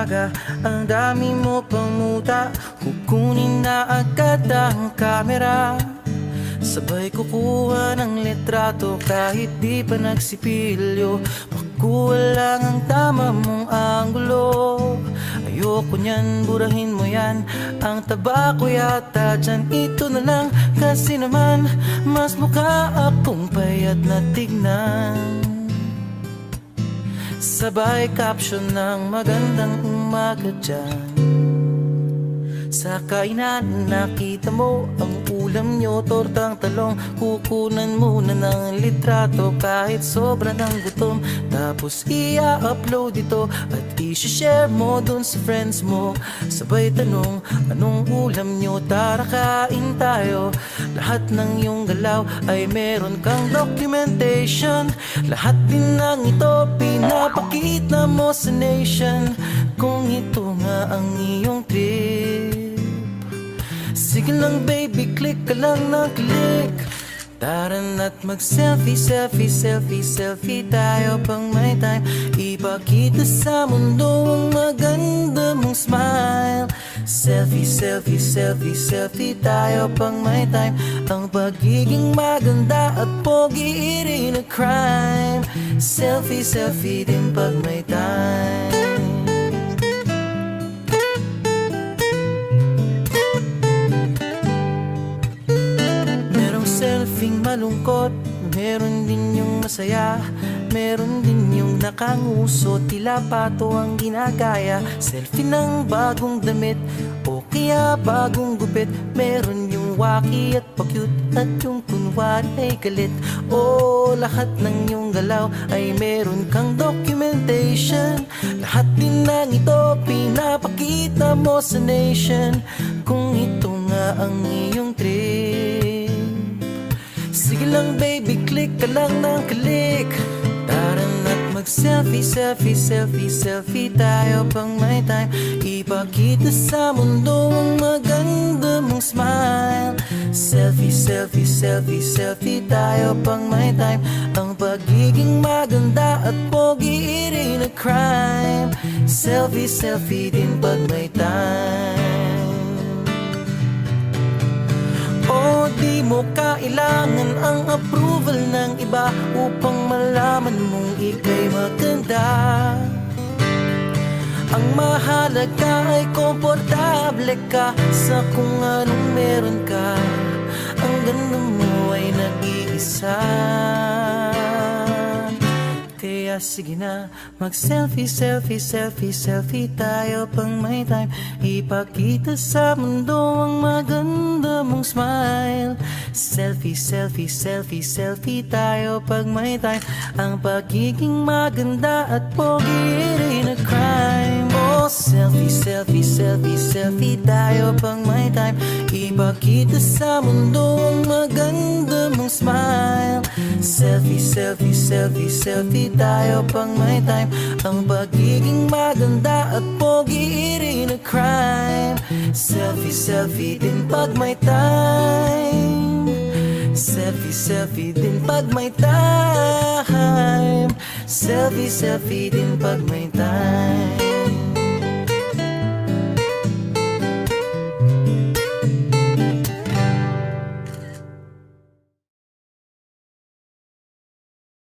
umaga, ang dami mo pang muta. Kukunin na agad ang kamera, sabay kukuha ng litrato kahit di pa nagsipilyo. Makuha lang ang tama mong anggulo. Ayoko niyan, burahin mo yan. Ang taba ko yata dyan, ito na lang. Kasi naman, mas mukha akong payat na tignan. Sabay caption ng magandang umaga dyan. Sa kainan nakita mo ang ulam nyo, tortang talong. Kukunan muna ng litrato kahit sobra ng gutom. Tapos i-upload ito at i-share mo dun sa friends mo. Sabay tanong, anong ulam nyo? Tara kain tayo. Lahat ng iyong galaw ay meron kang documentation. Lahat din ng ito pinapakita mo sa nation. Kung ito nga ang iyong trip, sige lang baby, click ka lang ng click. Tara na't mag-selfie, selfie, selfie, selfie tayo pang may time. Ipakita sa mundo ang maganda mong smile. Selfie, selfie, selfie, selfie tayo pang may time. Ang pagiging maganda at pogi rin a crime. Selfie, selfie din pag may time. Selfing malungkot, meron din yung masaya. Meron din yung nakanguso, tila pato ang ginagaya. Selfie ng bagong damit o kaya bagong gupit. Meron yung waki at pa-cute at yung kunwari ay galit. O lahat ng yung galaw ay meron kang documentation. Lahat din ng ito pinapakita mo sa nation. Kung ito nga ang iyong trip, sige lang baby, click ka lang ng click. Tara na't mag-selfie, selfie, selfie, selfie tayo pang may time. Ipakita sa mundo ang maganda mong smile. Selfie, selfie, selfie, selfie tayo pang may time. Ang pagiging maganda at pogi rin a crime. Selfie, selfie din pag may time. O di mo kailangan ang approval ng iba upang malaman mong ika'y maganda. Ang mahalaga ay komportable ka sa kung anong meron ka. Ang ganda mo ay nag-iisa. Kaya sige na, mag-selfie, selfie, selfie, selfie tayo pang may time. Ipakita sa mundo ang maganda mong smile. Selfie, selfie, selfie, selfie tayo pag may time. Ang pagiging maganda at pogi rin a crime. Oh, selfie, selfie, selfie, selfie tayo pang may time. Ipakita sa mundo ang maganda mong smile. Selfie, selfie, selfie, selfie tayo pang may time. Ang pagiging maganda at pogi rin a crime. Selfie, selfie din pag may time. Selfie, selfie din pag may time. Selfie, selfie din pag may time.